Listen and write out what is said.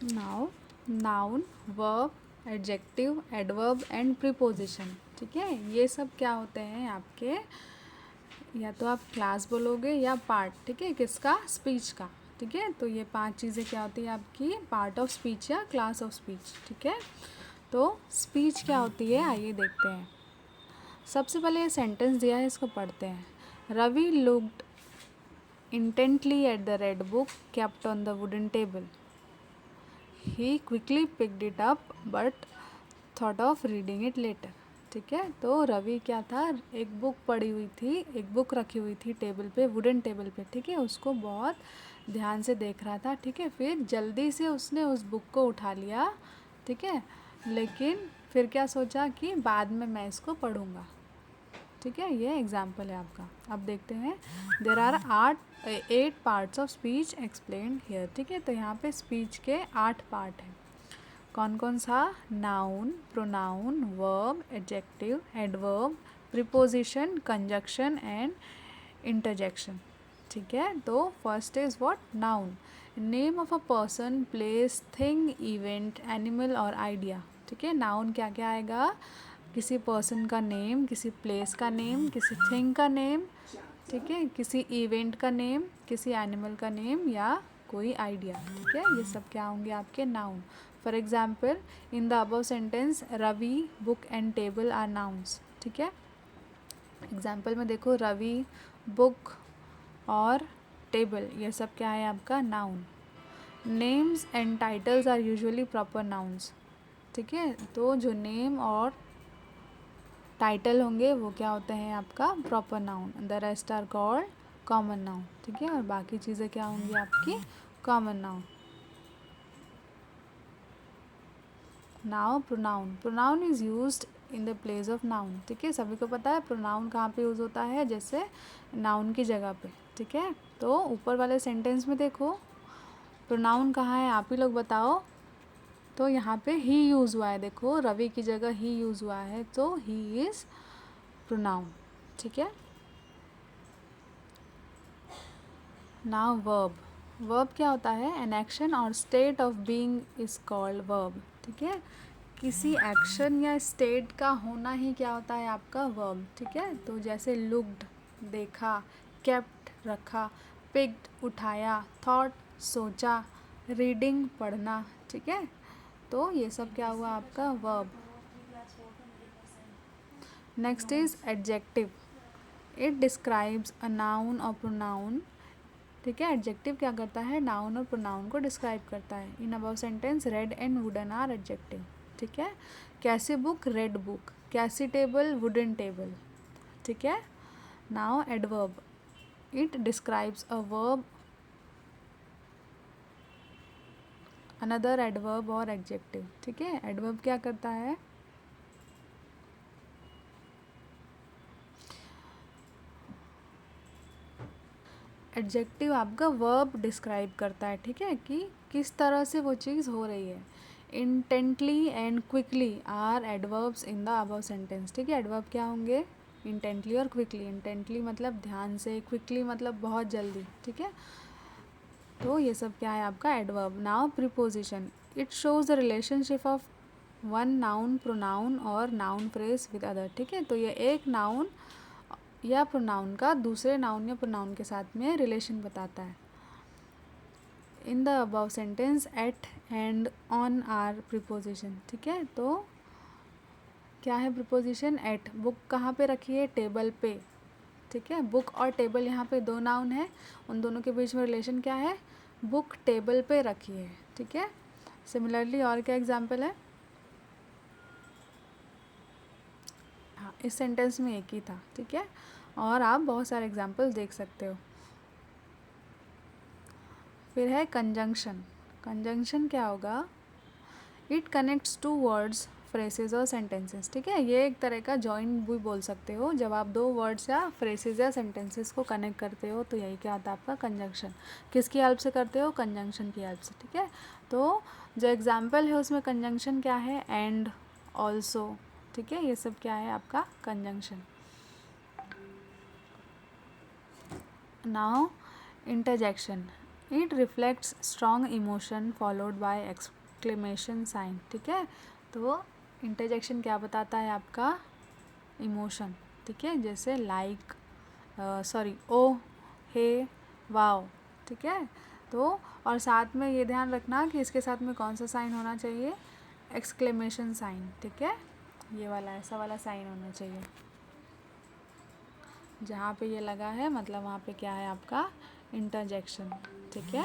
Now noun, verb, adjective, adverb and preposition. ठीक है, ये सब क्या होते हैं आपके, या तो आप क्लास बोलोगे या पार्ट। ठीक है, किसका, स्पीच का। ठीक है, तो ये 5 चीज़ें क्या होती है आपकी, पार्ट ऑफ स्पीच या क्लास ऑफ स्पीच। ठीक है, तो स्पीच क्या होती है आइए देखते हैं। सबसे पहले ये सेंटेंस दिया है, इसको पढ़ते हैं। Ravi looked intently at the red book kept on the wooden table. He quickly picked it up but thought of reading it later. ठीक है, तो रवि क्या था, एक बुक पढ़ी हुई थी, एक बुक रखी हुई थी टेबल पे, वुडन टेबल पे। ठीक है, उसको बहुत ध्यान से देख रहा था। ठीक है, फिर जल्दी से उसने उस बुक को उठा लिया। ठीक है, लेकिन फिर क्या सोचा कि बाद में मैं इसको पढ़ूँगा। ठीक है, ये एग्जाम्पल है आपका। अब देखते हैं, there are 8 parts of speech explained here. ठीक है, तो यहाँ पे स्पीच के 8 पार्ट हैं। कौन कौन सा, noun, pronoun, verb, adjective, adverb, preposition, conjunction and interjection. ठीक है, तो first is what, noun, name of a person, place, thing, event, animal और आइडिया। ठीक है, नाउन क्या क्या आएगा, किसी पर्सन का नेम, किसी प्लेस का नेम, किसी थिंग का नेम। ठीक है, किसी इवेंट का नेम, किसी एनिमल का नेम या कोई आइडिया। ठीक है, ये सब क्या होंगे आपके noun. For example, in the above sentence Ravi, book and table are nouns. ठीक है, एग्जाम्पल में देखो, रवि, बुक और टेबल, ये सब क्या है आपका, noun. Names and titles are usually proper nouns. ठीक है, तो जो नेम और टाइटल होंगे वो क्या होते हैं आपका, proper noun. The rest are called common noun. ठीक है, और बाकी चीज़ें क्या होंगी आपकी, common noun. Now pronoun, pronoun is used in the place of noun. ठीक है, सभी को पता है प्रोनाउन कहाँ पे यूज़ होता है, जैसे नाउन की जगह पे। ठीक है, तो ऊपर वाले सेंटेंस में देखो प्रोनाउन कहाँ है, आप ही लोग बताओ। तो यहाँ पे ही यूज़ हुआ है, देखो रवि की जगह ही यूज़ हुआ है, तो ही इज़ प्रोनाउन। ठीक है, नाउ वर्ब, वर्ब क्या होता है, एन एक्शन और state of being is called verb. ठीक है, किसी एक्शन या स्टेट का होना ही क्या होता है आपका, वर्ब। ठीक है, तो जैसे लुक्ड, देखा, केप्ट, रखा, पिक्ड, उठाया, थॉट, सोचा, रीडिंग, पढ़ना। ठीक है, तो ये सब क्या हुआ आपका, verb. Next is adjective, it describes a noun और प्रोनाउन। ठीक है, एडजेक्टिव क्या करता है, नाउन और प्रोनाउन को डिस्क्राइब करता है। In above sentence red and wooden are adjective. ठीक है, कैसी बुक, रेड बुक, कैसी टेबल, वुडन टेबल। ठीक है, now adverb, it describes a verb, another adverb और एडजेक्टिव। ठीक है, एडवर्ब क्या करता है, एडजेक्टिव आपका वर्ब डिस्क्राइब करता है। ठीक है, कि किस तरह से वो चीज़ हो रही है। Intently and quickly are adverbs in the above sentence. ठीक है, एडवर्ब क्या होंगे, इंटेंटली और क्विकली। इंटेंटली मतलब ध्यान से, क्विकली मतलब बहुत जल्दी। ठीक है, तो ये सब क्या है आपका adverb. Now preposition, it shows the relationship of one noun, pronoun और नाउन फ्रेज विद अदर। ठीक है, तो ये एक नाउन या प्रोनाउन का दूसरे नाउन या प्रोनाउन के साथ में रिलेशन बताता है। In the above sentence at and on are preposition. ठीक है, तो क्या है प्रीपोजिशन, एट, बुक कहाँ पे रखी है, टेबल पे। ठीक है, बुक और टेबल यहाँ पे दो नाउन है, उन दोनों के बीच में रिलेशन क्या है, बुक टेबल पे रखी है। ठीक है, सिमिलरली और क्या एग्जाम्पल है, हाँ इस सेंटेंस में एक ही था। ठीक है, और आप बहुत सारे एग्जाम्पल देख सकते हो। फिर है कंजंक्शन, कंजंक्शन क्या होगा, it connects two words, phrases और सेंटेंसेस। ठीक है, ये एक तरह का जॉइन भी बोल सकते हो, जब आप दो वर्ड्स या फ्रेसेस या सेंटेंसेस को कनेक्ट करते हो तो यही क्या होता है आपका कंजंक्शन। किसकी हेल्प से करते हो, कंजंक्शन की हेल्प से। ठीक है, तो जो एग्जाम्पल है उसमें कंजंक्शन क्या है, एंड, ऑल्सो। ठीक है, ये सब क्या है आपका conjunction. Now interjection, it reflects strong emotion followed by exclamation sign, ठीक है। तो इंटरजेक्शन क्या बताता है आपका, इमोशन, ठीक है, जैसे लाइक, सॉरी, ओ, हे, वाओ, ठीक है। तो और साथ में ये ध्यान रखना कि इसके साथ में कौन सा साइन होना चाहिए, एक्सक्लेमेशन साइन, ठीक है, ये वाला, ऐसा वाला साइन होना चाहिए। जहाँ पे ये लगा है मतलब वहाँ पे क्या है आपका इंटरजेक्शन, ठीक है।